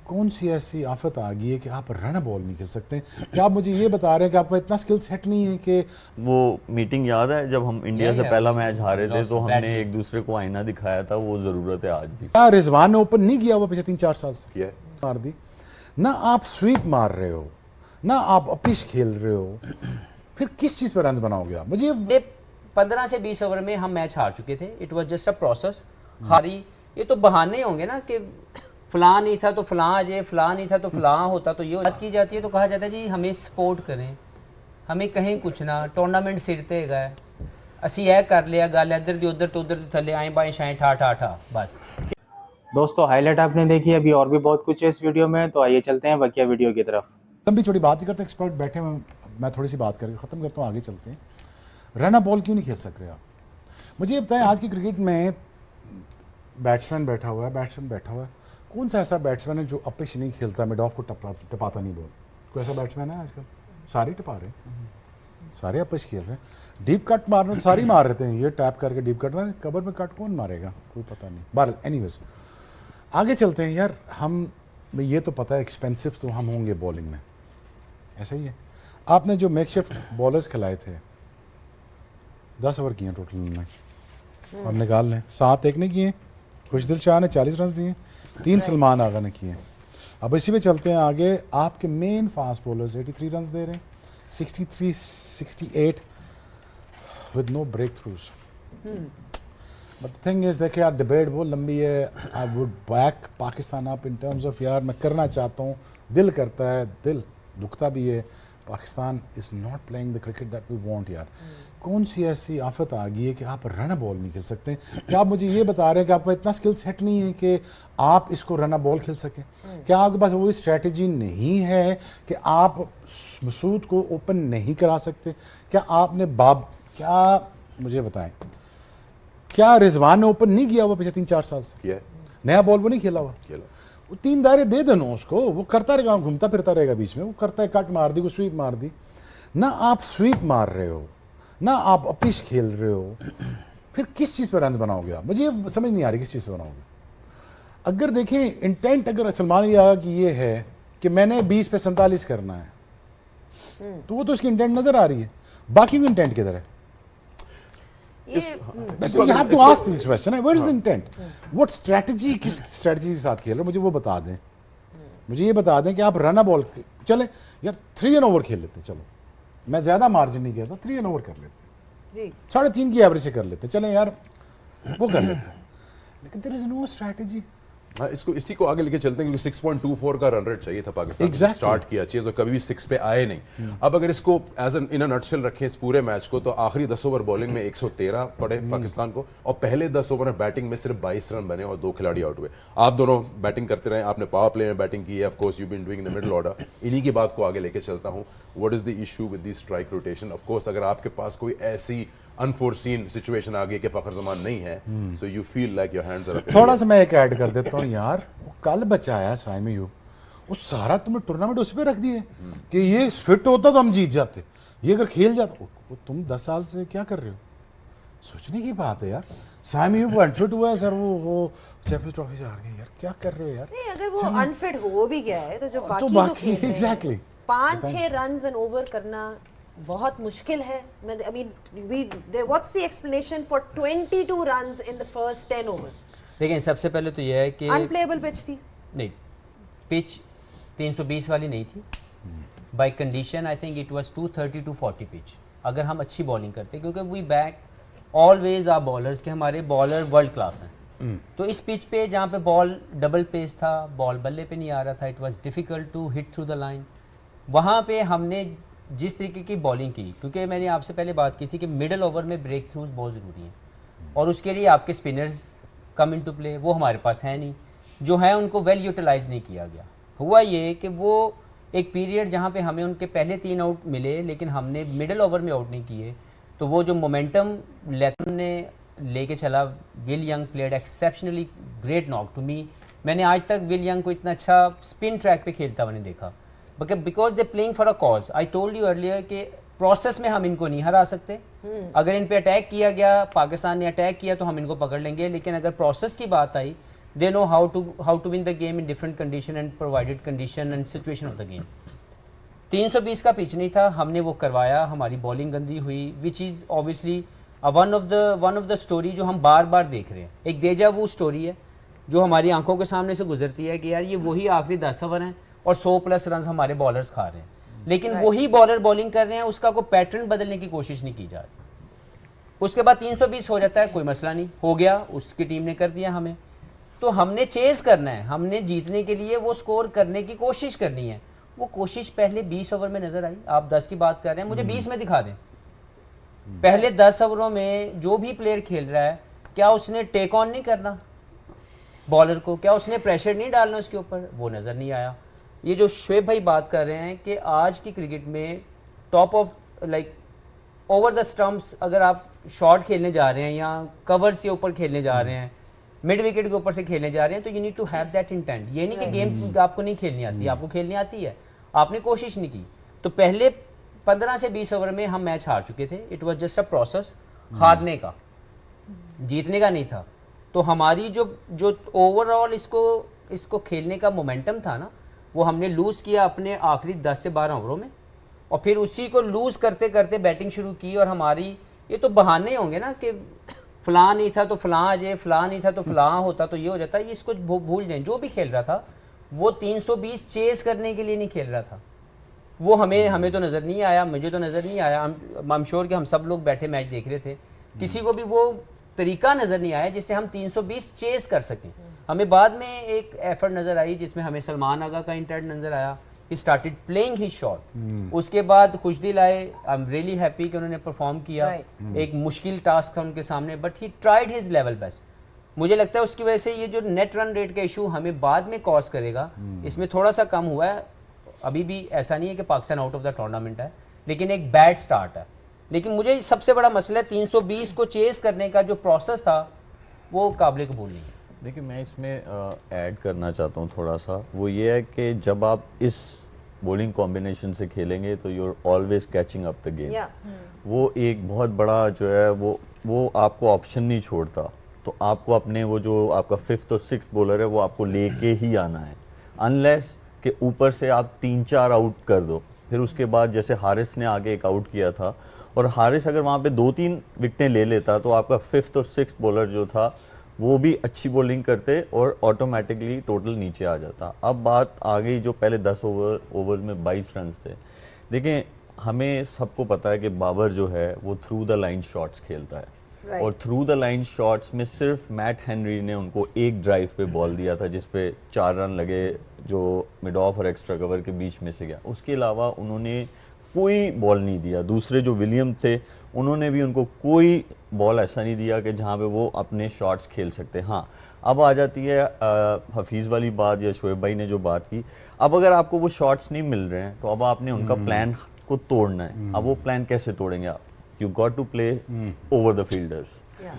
कौन सी ऐसी आफत आ गई है कि आप रन बॉल नहीं खेल सकते? क्या आप मुझे ये बता रहे हैं कि आपका इतना स्किल सेट नहीं है कि वो मीटिंग याद है जब हम इंडिया से पहला मैच हारे थे तो हमने एक दूसरे को आईना दिखाया था, वो ज़रूरत है आज भी। क्या रिजवान ने ओपन नहीं किया हुआ पिछले 3-4 साल से? किया है। मार दी ना, आप स्वीप मार रहे हो ना, आप अपिश खेल रहे हो, फिर किस चीज़ पर रन बनाओगे आप? मुझे 15 से 20 ओवर में हम मैच हार चुके थे। It was just a process. हारी ये तो बहाने होंगे ना कि फलां नहीं था तो फलां आ जाए, फलां नहीं था तो फलां होता, तो ये बात की जाती है तो कहा जाता है जी हमें सपोर्ट करें, हमें कहें कुछ ना, टूर्नामेंट सिर ते गए असी यह कर लिया, गल इधर दी उधर तो उधर दी थले आए बाएं शाएं ठा ठा ठा बस। दोस्तों हाईलाइट आपने देखी, अभी और भी बहुत कुछ है इस वीडियो में, तो आइए चलते हैं बकिया वीडियो की तरफ। लंबी चौड़ी बात नहीं करते, एक्सपर्ट बैठे हुए, मैं थोड़ी सी बात करके ख़त्म करता हूँ, आगे चलते हैं। रन बॉल क्यों नहीं खेल सक रहे आप? मुझे ये बताएं, आज की क्रिकेट में बैट्समैन बैठा हुआ है, कौन सा ऐसा बैट्समैन है जो अपिश नहीं खेलता, मिड ऑफ को टपाता नहीं बॉल? कोई ऐसा बैट्समैन है आजकल? सारे टपा रहे हैं, सारे अपिश खेल रहे हैं। डीप कट मारना तो सारे मार रहे हैं, ये टैप करके डीप कट मारे, कबर में कट कौन मारेगा, कोई पता नहीं। बहरहाल एनीवेज आगे चलते हैं यार। हम ये तो पता है एक्सपेंसिव तो हम होंगे बॉलिंग में, ऐसा ही है। आपने जो मेकशिफ्ट बॉलर्स खिलाए थे 10 ओवर किए टोटल में, और निकाल लें 7 एक ने किए, खुशदिल शाह ने 40 रन दिए, 3 सलमान आगा ने किए। अब इसी पे चलते हैं आगे। आपके मेन फास्ट बॉलर्स 83 रन दे रहे हैं, 63 68 with no breakthroughs. But the thing is, देखिए यार डिबेट बहुत लंबी है। I would back Pakistan up in terms of, यार मैं करना चाहता हूँ, दिल करता है, दिल दुखता भी है। Pakistan is not playing the cricket that we want यार। कौन सी ऐसी आफत आ गई है कि आप रन बॉल नहीं खेल सकते? क्या आप मुझे ये बता रहे हैं कि आपका इतना स्किल सेट नहीं है कि आप इसको रन बॉल खेल सकें? क्या आपके पास वो स्ट्रेटजी नहीं है कि आप मसूद को ओपन नहीं करा सकते? क्या आपने क्या मुझे बताएं, क्या रिजवान ने ओपन नहीं किया हुआ पिछले 3-4 साल से? किया है। नया बॉल वो नहीं खेला हुआ? खेला। वो 3 दायरे दे देना उसको, वो करता रहेगा, घूमता फिरता रहेगा बीच में, वो करता है, कट मार दी, वो स्वीप मार दी ना, आप स्वीप मार रहे हो ना, आप अपिश खेल रहे हो, फिर किस चीज़ पर रन बनाओगे आप? मुझे समझ नहीं आ रही किस चीज़ पर बनाओगे। अगर देखें इंटेंट, अगर सलमान ये आया कि ये है कि मैंने 20 पे 47 करना है, तो वो तो उसकी इंटेंट नजर आ रही है, बाकी भी इंटेंट किधर है? You have to ask this question, where is the intent? What strategy, किस स्ट्रेटजी के साथ खेल रहे हो, मुझे वो बता दें। मुझे ये बता दें कि आप रन बॉल, चले यार 3 एन ओवर खेल लेते, चलो मैं ज्यादा मार्जिन नहीं कहता, 3 एन ओवर कर लेते जी, 3.5 की एवरेज से कर लेते, चले यार वो कर लेते, लेकिन देयर इज नो स्ट्रेटजी। हाँ, इसको इसी को आगे लेके चलते हैं क्योंकि 6.24 का रन रेट चाहिए था पाकिस्तान को स्टार्ट किया चीज़, और कभी भी 6 पे आए नहीं। अब अगर इसको as an in a nutshell रखें इस पूरे मैच को, तो आखिरी 10 ओवर बॉलिंग में 113 पड़े पाकिस्तान को, और पहले 10 ओवर में बैटिंग में सिर्फ 22 रन बने और 2 खिलाड़ी आउट हुए। आप दोनों बैटिंग करते रहे, आपने पावर प्ले में बैटिंग की है, of course you been doing in the middle order. इन्हीं की बात को आगे लेके चलता हूँ। What is the issue with the strike rotation? Of course अगर आपके पास कोई ऐसी अनफोर्सीन सिचुएशन आ गई कि फखर जमान नहीं है, so you feel like your hands are up. थोड़ा सा मैं एक ऐड कर देता हूँ यार, वो कल बचाया साइम यूब, वो सारा तुमने टूर्नामेंट उस पर रख दिए कि ये फिट होता तो हम जीत जाते, ये अगर खेल जाता। वो तुम 10 साल से क्या कर रहे हो? सोचने की बात है यार। साइम यूब अनफिट हुआ है सर, वो चैंपियंस ट्रॉफी से हार गए यार, क्या कर रहे हो यार? नहीं, अगर वो अनफिट हो भी गया है तो जो बाकी एग्जैक्टली 5-6 रन्स एन ओवर करना बहुत मुश्किल है। I mean, what's the explanation for 22 runs in the first 10 overs? देखिए सबसे पहले तो यह है कि अनप्लेएबल पिच थी। नहीं, पिच 320 वाली नहीं थी। By condition I think it was 230-240 pitch. अगर हम अच्छी बॉलिंग करते, क्योंकि we back always are bowlers के हमारे बॉलर वर्ल्ड क्लास हैं, तो इस पिच पे जहाँ पे बॉल डबल पेस था, बॉल बल्ले पे नहीं आ रहा था, it was difficult to hit through the line. वहाँ पे हमने जिस तरीके की बॉलिंग की, क्योंकि मैंने आपसे पहले बात की थी कि मिडिल ओवर में ब्रेक थ्रूज बहुत ज़रूरी हैं, और उसके लिए आपके स्पिनर्स कम इनटू प्ले, वो हमारे पास है नहीं, जो है उनको वेल यूटिलाइज नहीं किया गया। हुआ ये कि वो एक पीरियड जहाँ पे हमें उनके पहले 3 आउट मिले लेकिन हमने मिडिल ओवर में आउट नहीं किए, तो वो जो मोमेंटम लेकिन ने लेके चला, Will Young played exceptionally great knock to me. मैंने आज तक विल यंग को इतना अच्छा स्पिन ट्रैक पे खेलता हुआ नहीं देखा, because they playing for a cause. I told you earlier कि प्रोसेस में हम इनको नहीं हरा सकते। अगर इन पे अटैक किया गया, पाकिस्तान ने अटैक किया तो हम इनको पकड़ लेंगे, लेकिन अगर प्रोसेस की बात आई they know how to win the game in different condition and provided condition and situation of the game. 320 का पिच नहीं था, हमने वो करवाया, हमारी बॉलिंग गंदी हुई, which is obviously one of the story जो हम बार बार देख रहे हैं. एक डेजा वू स्टोरी है जो हमारी आंखों के सामने से गुजरती है कि यार ये वही आखिरी 10 ओवर हैं और 100+ रन हमारे बॉलर्स खा रहे हैं, लेकिन वही बॉलर बॉलिंग कर रहे हैं, उसका कोई पैटर्न बदलने की कोशिश नहीं की जा रही. उसके बाद 320 हो जाता है, कोई मसला नहीं, हो गया, उसकी टीम ने कर दिया हमें. तो हमने चेज करना है, हमने जीतने के लिए वो स्कोर करने की कोशिश करनी है. वो कोशिश पहले 20 ओवर में नजर आई. आप 10 की बात कर रहे हैं, मुझे 20 में दिखा दें. पहले 10 ओवरों में जो भी प्लेयर खेल रहा है, क्या उसने टेक ऑन नहीं करना बॉलर को, क्या उसने प्रेशर नहीं डालना उसके ऊपर, वो नज़र नहीं आया. ये जो शुएब भाई बात कर रहे हैं कि आज की क्रिकेट में top of like over the stumps अगर आप शॉट खेलने जा रहे हैं या कवर से ऊपर खेलने जा रहे हैं, मिड विकेट के ऊपर से खेलने जा रहे हैं, तो you need to have that intent. ये नहीं कि गेम आपको नहीं खेलनी आती, आपको खेलनी आती है, आपने कोशिश नहीं की. तो पहले 15 से 20 ओवर में हम मैच हार चुके थे. It was just a process, हारने का, जीतने का नहीं था. तो हमारी जो ओवरऑल इसको खेलने का मोमेंटम था ना, वो हमने लूज़ किया अपने आखिरी 10 से 12 ओवरों में, और फिर उसी को लूज़ करते करते बैटिंग शुरू की. और हमारी ये तो बहाने होंगे ना कि फलां नहीं था तो फलां आ जाए, फलां नहीं था तो फलां होता तो ये हो जाता. ये इसको भूल जाएं. जो भी खेल रहा था वो 320 चेस करने के लिए नहीं खेल रहा था. वो हमें तो नज़र नहीं आया, मुझे तो नज़र नहीं आया. आई एम श्योर कि हम सब लोग बैठे मैच देख रहे थे, किसी को भी वो तरीका नज़र नहीं आया जिससे हम 320 चेस कर सकें. हमें बाद में एक एफर्ट नज़र आई जिसमें हमें सलमान आगा का इंटेंट नज़र आया. He started playing his shot. उसके बाद खुशदिल आए. आई एम रियली हैप्पी कि उन्होंने परफॉर्म किया. एक मुश्किल टास्क था उनके सामने, but he tried his level best. मुझे लगता है उसकी वजह से ये जो नेट रन रेट का इशू हमें बाद में कॉज करेगा, इसमें थोड़ा सा कम हुआ है. अभी भी ऐसा नहीं है कि Pakistan out of the tournament है, लेकिन एक बैड स्टार्ट है. लेकिन मुझे सबसे बड़ा मसला है 320 को चेस करने का जो प्रोसेस था वो काबिल कबूल नहीं है. देखिए, मैं इसमें ऐड करना चाहता हूँ थोड़ा सा. वो ये है कि जब आप इस बॉलिंग कॉम्बिनेशन से खेलेंगे तो you are always catching up the game. वो एक बहुत बड़ा जो है वो आपको ऑप्शन नहीं छोड़ता. तो आपको अपने वो जो आपका 5th और 6th बॉलर है वो आपको लेके ही आना है, अनलेस कि ऊपर से आप 3-4 आउट कर दो. फिर उसके बाद जैसे हारिस ने आगे एक आउट किया था, और हारिस अगर वहाँ पे 2-3 विकेटें ले लेता तो आपका 5th और 6th बॉलर जो था वो भी अच्छी बॉलिंग करते और ऑटोमेटिकली टोटल नीचे आ जाता. अब बात आ गई जो पहले 10 ओवर में 22 रन थे. देखें, हमें सबको पता है कि बाबर जो है वो थ्रू द लाइन शॉट्स खेलता है. और थ्रू द लाइन शॉट्स में सिर्फ मैट हेनरी ने उनको एक ड्राइव पे बॉल दिया था जिस पे 4 रन लगे, जो मिड ऑफ और एक्स्ट्रा कवर के बीच में से गया. उसके अलावा उन्होंने कोई बॉल नहीं दिया. दूसरे जो विलियम थे उन्होंने भी उनको कोई बॉल ऐसा नहीं दिया कि जहाँ पे वो अपने शॉट्स खेल सकते. हाँ, अब आ जाती है हफीज़ वाली बात, या शुएब भाई ने जो बात की. अब अगर आपको वो शॉट्स नहीं मिल रहे हैं तो अब आपने उनका प्लान को तोड़ना है. अब वो प्लान कैसे तोड़ेंगे आप? You got to play over the fielders.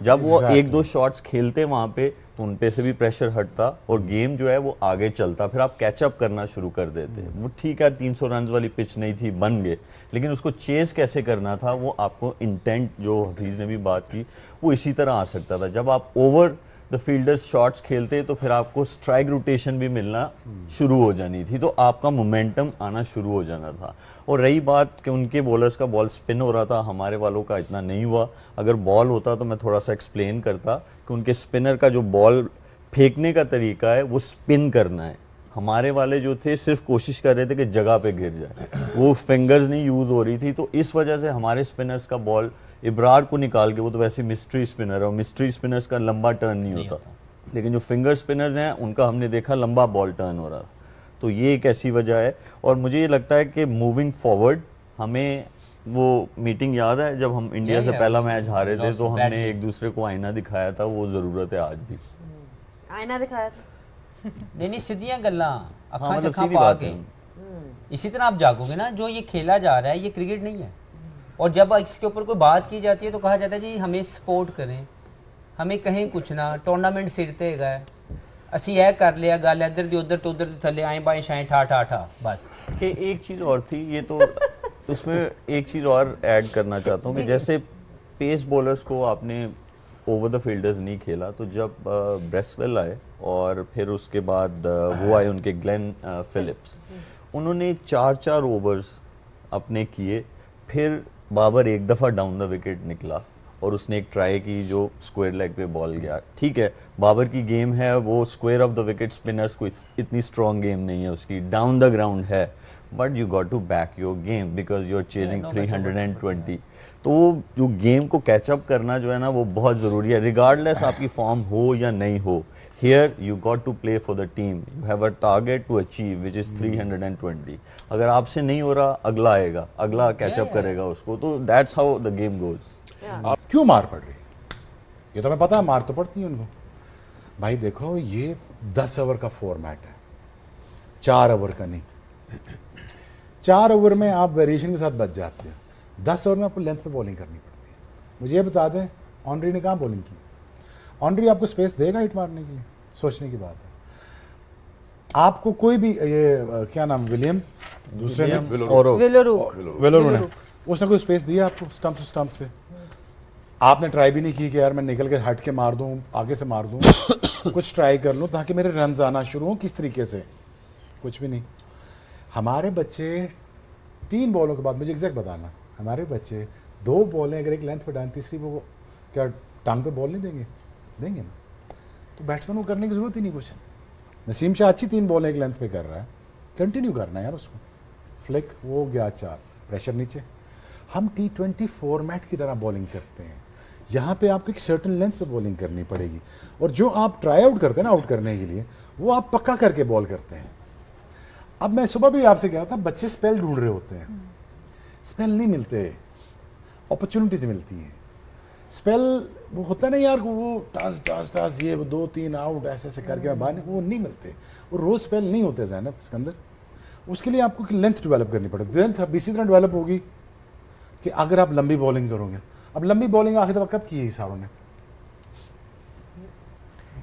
जब वो 1-2 शॉट्स खेलते वहाँ पे तो उन पे से भी प्रेशर हटता और गेम जो है वो आगे चलता. फिर आप कैचअप करना शुरू कर देते. वो ठीक है, 300 रन वाली पिच नहीं थी, बन गए, लेकिन उसको चेस कैसे करना था वो आपको इंटेंट, जो हफीज़ ने भी बात की, वो इसी तरह आ सकता था. जब आप ओवर द फील्डर्स शॉट्स खेलते तो फिर आपको स्ट्राइक रोटेशन भी मिलना शुरू हो जानी थी, तो आपका मोमेंटम आना शुरू हो जाना था. और रही बात कि उनके बॉलर्स का बॉल स्पिन हो रहा था, हमारे वालों का इतना नहीं हुआ. अगर बॉल होता तो मैं थोड़ा सा एक्सप्लेन करता कि उनके स्पिनर का जो बॉल फेंकने का तरीका है वो स्पिन करना है. हमारे वाले जो थे सिर्फ कोशिश कर रहे थे कि जगह पे गिर जाए, वो फिंगर्स नहीं यूज़ हो रही थी. तो इस वजह से हमारे स्पिनर्स का बॉल इब्रार को निकाल के, वो तो वैसे मिस्ट्री स्पिनर है और मिस्ट्री स्पिनर्स का लंबा टर्न नहीं होता, लेकिन जो फिंगर स्पिनर्स हैं उनका हमने देखा लंबा बॉल टर्न हो रहा. तो ये एक ऐसी वजह है. और मुझे ये लगता है कि मूविंग फॉरवर्ड, हमें वो मीटिंग याद है जब हम इंडिया से पहला मैच हारे थे तो हमने एक दूसरे को आईना दिखाया था. वो ज़रूरत है आज भी. आईना दिखाया था? नहीं, सीधियां गल्ला, अखां मतलब चखा सीधी पा बात के. है. इसी तरह आप जागोगे ना. जो ये खेला जा रहा है ये क्रिकेट नहीं है. और जब इसके ऊपर कोई बात की जाती है तो कहा जाता है जी हमें सपोर्ट करें, हमें कहें कुछ ना, टूर्नामेंट सिर ते गए, असी यह कर लिया, गल इधर दी उधर तो उधर थले आए बाएं शाएं ठा ठा ठा बस. एक चीज़ और थी, ये तो उसमें एक चीज़ और ऐड करना चाहता हूँ कि जैसे पेस बॉलर्स को आपने ओवर द फील्डर्स नहीं खेला, तो जब ब्रेसवेल आए और फिर उसके बाद वो आए उनके ग्लेन फिलिप्स, उन्होंने 4-4 ओवर्स अपने किए, फिर बाबर एक दफ़ा डाउन द विकेट निकला और उसने एक ट्राई की जो स्क्वायर लेग पे बॉल गया। ठीक है, बाबर की गेम है, वो square of the wicket spinners को इतनी स्ट्रॉन्ग गेम नहीं है उसकी, डाउन द ग्राउंड है, but you got to back your game because you are chasing 320। तो जो गेम को कैचअप करना जो है ना वो बहुत ज़रूरी है, रिगार्डलेस आपकी फॉर्म हो या नहीं हो। Here you got to play for the team. You have a target to achieve which is 320. अगर आपसे नहीं हो रहा, अगला आएगा, अगला कैचअप करेगा उसको, तो that's how the game goes. आप क्यों मार पड़ रही है? ये तो मैं पता है मार तो पड़ती है उनको। भाई देखो ये 10 ओवर का फॉर्मेट है, 4 ओवर का नहीं। 4 ओवर में आप वेरिएशन के साथ बच जाते हैं, 10 ओवर में आपको लेंथ पे बॉलिंग करनी पड़ती है। मुझे ये बता दें ऑनरी ने कहाँ बॉलिंग की? ऑनरी आपको स्पेस देगा हिट मारने के लिए, सोचने की बात है। आपको कोई भी ये क्या नाम विलियम दूसरे ने वेलोरू ने उसने कोई स्पेस दिया आपको स्टंप टू स्टंप से? आपने ट्राई भी नहीं की कि यार मैं निकल के हट के मार दूं, आगे से मार दूं, कुछ ट्राई कर लूं ताकि मेरे रन्स आना शुरू हों। किस तरीके से? कुछ भी नहीं। हमारे बच्चे 3 बॉलों के बाद, मुझे एग्जैक्ट बताना, हमारे बच्चे 2 बॉलें अगर एक लेंथ पे डालें, तीसरी वो क्या टांग पे बॉल नहीं देंगे? देंगे ना। तो बैट्समैन को करने की जरूरत ही नहीं कुछ। नसीम शाह अच्छी 3 बॉल एक लेंथ पे कर रहा है, कंटिन्यू करना है यार उसको। फ्लिक वो गया 4, प्रेशर नीचे। हम T20 फॉर्मेट की तरह बॉलिंग करते हैं, यहाँ पे आपको एक सर्टेन लेंथ पे बॉलिंग करनी पड़ेगी, और जो आप ट्राई आउट करते हैं ना आउट करने के लिए, वो आप पक्का करके बॉल करते हैं। अब मैं सुबह भी आपसे कह रहा था, बच्चे स्पेल ढूंढ रहे होते हैं, स्पेल नहीं मिलते, अपॉर्चुनिटीज मिलती हैं। स्पेल वो होता है ना यार, वो टास ये 2-3 आउट ऐसे करके बाहर, वो नहीं मिलते, वो रोज स्पेल नहीं होते ज़ैनब इसके अंदर। उसके लिए आपको लेंथ डेवलप करनी पड़ेगी। लेंथ अब इसी तरह डेवलप होगी कि अगर आप लंबी बॉलिंग करोगे। अब लंबी बॉलिंग आखिर दफा कब की है सारों ने?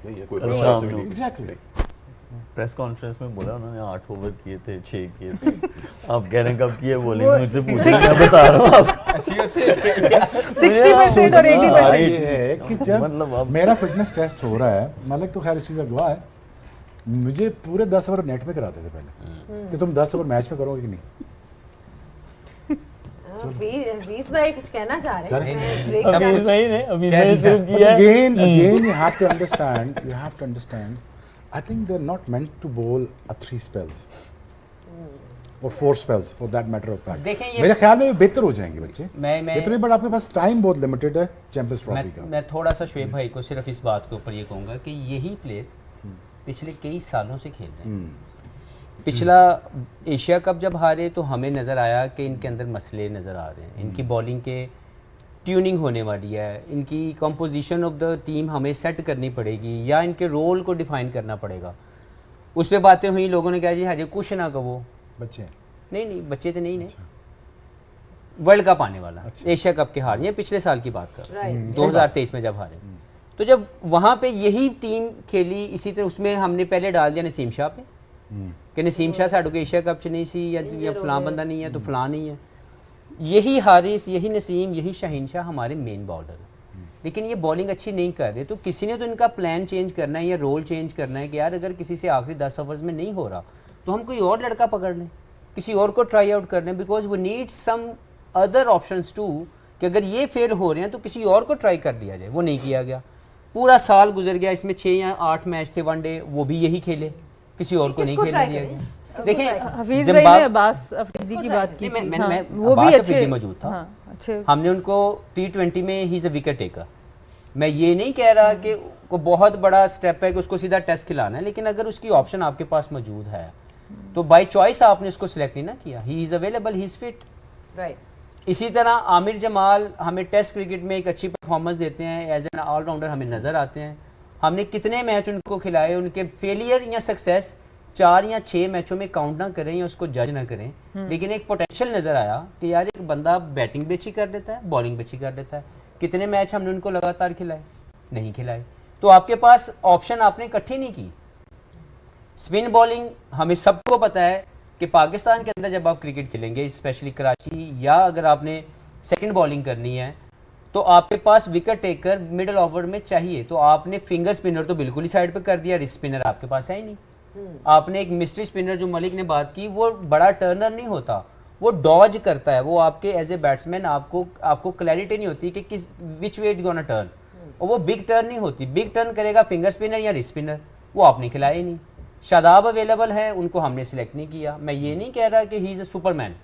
एग्जैक्टली प्रेस कॉन्फ्रेंस में बोला उन्होंने 8 ओवर किए थे, 6 किए थे। आप कह रहे हैं कब किए बॉलिंग, मुझसे पूछ रहे हैं, मैं बता रहा हूँ आपको। 60% और 80%। ये है कि जब मतलब मेरा फिटनेस टेस्ट हो रहा है, मालिक तो खैर इस चीज़ का गवाह है, मुझे पूरे 10 ओवर नेट में कराते थे पहले कि तुम 10 ओवर मैच में करोगे कि नहीं। वीस भाई कुछ कहना चाह रहे हैं? Again, you have to understand. I think they're not meant to bowl a 3 spells or 4 spells for that matter of fact. मेरे ख्याल में बेहतर हो जाएंगे बच्चे, बेहतर, बट आपके पास टाइम बहुत लिमिटेड है चैंपियंस ट्रॉफी का। मैं थोड़ा सा शुएब भाई को सिर्फ इस बात के ऊपर ये कहूँगा कि यही प्लेयर पिछले कई सालों से खेल रहे हैं। पिछला एशिया कप जब हारे तो हमें नज़र आया कि इनके अंदर मसले नज़र आ रहे हैं, इनकी बॉलिंग के ट्यूनिंग होने वाली है, इनकी कंपोजिशन ऑफ द टीम हमें सेट करनी पड़ेगी या इनके रोल को डिफाइन करना पड़ेगा। उस पर बातें हुई, लोगों ने कहा जी हजे कुछ ना कहो, बच्चे नहीं बच्चे तो नहीं, वर्ल्ड कप आने वाला, एशिया कप के हार, ये पिछले साल की बात कर रहे हैं, 2023 में जब हारे। तो जब वहाँ पे यही टीम खेली इसी तरह, उसमें हमने पहले डाल दिया नसीम शाह पे कि नसीम शाह साडो के एशिया कप च नहीं सी, या फलां बंदा नहीं है तो फलां नहीं है। यही हारिस, यही नसीम, यही शाहीन शाह हमारे मेन बॉलर हैं, लेकिन ये बॉलिंग अच्छी नहीं कर रहे। तो किसी ने तो इनका प्लान चेंज करना है या रोल चेंज करना है कि यार अगर किसी से आखिरी 10 ओवर्स में नहीं हो रहा तो हम कोई और लड़का पकड़ लें, किसी और को ट्राई आउट कर लें, बिकॉज वो need some other options to, कि अगर ये फेल हो रहे हैं तो किसी और को ट्राई कर लिया जाए। वो नहीं किया गया, पूरा साल गुजर गया, इसमें 6 या 8 मैच थे वनडे, वो भी यही खेले, किसी और को नहीं खेलने दिया गया। देखिए हफीज भाई ने अब्बास अफरीदी की बात की, वो भी अच्छे मौजूद था, हमने उनको T20 में he is a wicket taker. मैं ये नहीं कह रहा कि को बहुत बड़ा स्टेप है कि उसको सीधा टेस्ट खिलाना है, लेकिन अगर उसकी ऑप्शन आपके पास मौजूद है तो बाय चॉइस आपने उसको सिलेक्ट नहीं ना किया, he is available, he is fit, right. इसी तरह आमिर जमाल हमें टेस्ट क्रिकेट में एक अच्छी परफॉर्मेंस देते हैं, एज एन ऑलराउंडर हमें नज़र आते हैं। हमने कितने मैच उनको खिलाए, उनके फेलियर या सक्सेस 4 या 6 मैचों में काउंट ना करें या उसको जज ना करें, लेकिन एक पोटेंशियल नज़र आया कि यार एक बंदा बैटिंग भी अच्छी कर देता है, बॉलिंग भी अच्छी कर देता है। कितने मैच हमने उनको लगातार खिलाए? नहीं खिलाए। तो आपके पास ऑप्शन आपने इकट्ठी नहीं की। स्पिन बॉलिंग हमें सबको पता है कि पाकिस्तान के अंदर जब आप क्रिकेट खेलेंगे, स्पेशली कराची, या अगर आपने सेकंड बॉलिंग करनी है तो आपके पास विकेट टेकर मिडल ओवर में चाहिए, तो आपने फिंगर स्पिनर तो बिल्कुल ही साइड पे कर दिया, रिस्ट स्पिनर आपके पास है ही नहीं। आपने एक मिस्ट्री स्पिनर जो मलिक ने बात की, वो बड़ा टर्नर नहीं होता, वो डॉज करता है, वो आपके एज ए बैट्समैन आपको क्लैरिटी नहीं होती कि किस विच वे इट गोना टर्न, और वो बिग टर्न नहीं होती। बिग टर्न करेगा फिंगर स्पिनर या रिस्ट स्पिनर, वो आपने खिलाया ही नहीं। शादाब अवेलेबल है, उनको हमने सिलेक्ट नहीं किया। मैं ये नहीं कह रहा कि ही इज अ सुपरमैन,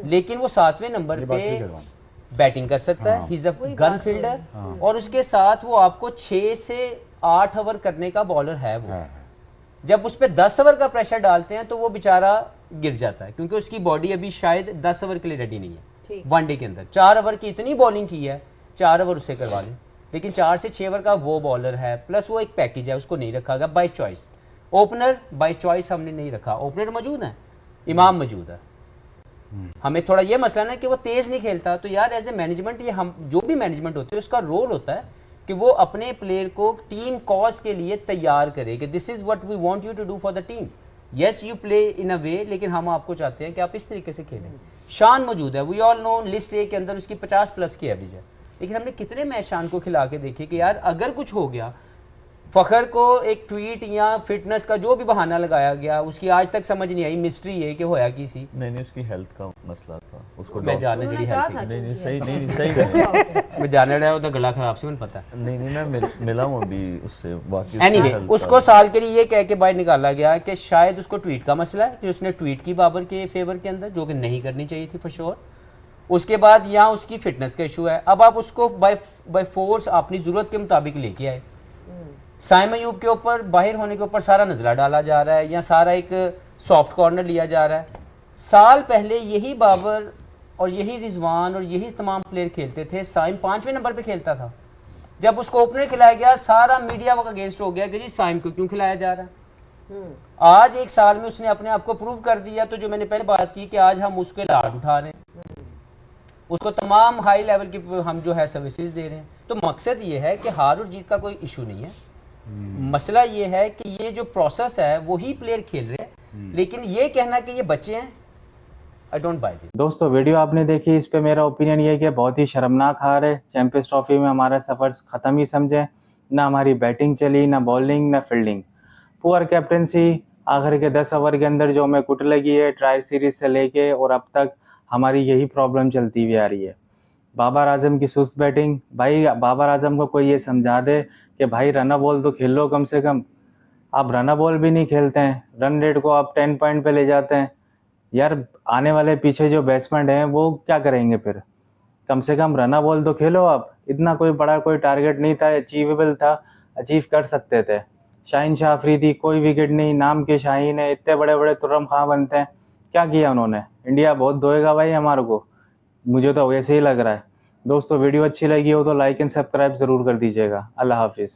लेकिन वो 7वें नंबर पे बैटिंग कर सकता है, he is a gun fielder, और उसके साथ वो आपको 6 से 8 ओवर करने का बॉलर है वो। जब उस पर 10 ओवर का प्रेशर डालते हैं तो वो बेचारा गिर जाता है, क्योंकि उसकी बॉडी अभी शायद 10 ओवर के लिए रेडी नहीं है। वनडे के अंदर 4 ओवर की इतनी बॉलिंग की है, 4 ओवर उसे करवा लें, लेकिन 4 से 6 ओवर का वो बॉलर है, प्लस वो एक पैकेज है, उसको नहीं रखा गया by choice. Opener by choice हमने नहीं रखा, ओपनर मौजूद है, इमाम मौजूद है। हमें थोड़ा ये मसला ना कि वो तेज नहीं खेलता, तो यार एज ए मैनेजमेंट, ये हम जो भी मैनेजमेंट होती है उसका रोल होता है कि वो अपने प्लेयर को टीम कॉज के लिए तैयार करे कि this is what we want you to do for the team. Yes you play in a way, लेकिन हम आपको चाहते हैं कि आप इस तरीके से खेलें। शान मौजूद है, we all know list A के अंदर उसकी 50+ की एवरेज है, लेकिन हमने कितने मैच शान को खिला के देखे कि यार अगर कुछ हो गया, फखर को एक ट्वीट या फिटनेस का जो भी बहाना लगाया गया, उसकी आज तक समझ नहीं आई मिस्ट्री है कि होया की सी। नहीं उसकी हेल्थ का मसला था, उसको मैं जाने जड़ी हेल्थ नहीं सही करें। मैं जाने रहा हूं तो गला खराब से, मैंने पता नहीं मैं मिला हूं अभी उससे, बाकी एनीवे उसको साल के लिए ये कह के बाहर निकाला गया कि शायद उसको ट्वीट का मसला है कि उसने ट्वीट की बाबर के फेवर के अंदर, जो कि नहीं करनी चाहिए थी फॉर श्योर। उसके बाद यहाँ उसकी फिटनेस का इशू है। अब आप उसको बाय फोर्स अपनी जरूरत के मुताबिक लेके आए। साइम अयूब के ऊपर बाहर होने के ऊपर सारा नजला डाला जा रहा है, या सारा एक सॉफ्ट कॉर्नर लिया जा रहा है। साल पहले यही बाबर और यही रिजवान और यही तमाम प्लेयर खेलते थे, साइम 5वें नंबर पे खेलता था। जब उसको ओपनर खिलाया गया, सारा मीडिया का अगेंस्ट हो गया कि जी साइम को क्यों खिलाया जा रहा है। आज 1 साल में उसने अपने आप को प्रूव कर दिया। तो जो मैंने पहले बात की कि आज हम उसके लाड उठा रहे हैं, उसको तमाम हाई लेवल की हम जो है सर्विसेज दे रहे हैं। तो मकसद ये है कि हार और जीत का कोई इशू नहीं है, मसला ये है कि ये जो प्रोसेस है वही प्लेयर खेल रहे हैं, लेकिन ये कहना कि ये बच्चे हैं, आई डोंट बाय इट। दोस्तों वीडियो आपने देखी, इस पे मेरा ओपिनियन ये है कि बहुत ही शर्मनाक हार है। चैंपियंस ट्रॉफी में हमारा सफ़र ख़त्म ही समझे, ना हमारी बैटिंग चली, ना बॉलिंग, ना फील्डिंग। पुअर कैप्टनसी, आखिर के 10 ओवर के अंदर जो हमें कुट लगी है ट्रायल सीरीज से लेके, और अब तक हमारी यही प्रॉब्लम चलती हुई आ रही है। बाबर आजम की सुस्त बैटिंग, भाई बाबर आजम को कोई ये समझा दे कि भाई रन बॉल तो खेल लो कम से कम। आप रन बॉल भी नहीं खेलते हैं, रन रेट को आप 10 पॉइंट पे ले जाते हैं। यार आने वाले पीछे जो बैट्समैन हैं वो क्या करेंगे फिर? कम से कम रन बॉल तो खेलो आप। इतना कोई बड़ा कोई टारगेट नहीं था, अचीवेबल था, अचीव कर सकते थे। शाहीन शाह अफरीदी कोई विकेट नहीं, नाम के शाहीन है, इतने बड़े बड़े तुर्रम खां बनते हैं, क्या किया उन्होंने? इंडिया बहुत धोएगा भाई हमारे को, मुझे तो वैसे ही लग रहा है। दोस्तों वीडियो अच्छी लगी हो तो लाइक एंड सब्सक्राइब ज़रूर कर दीजिएगा। अल्लाह हाफिज़।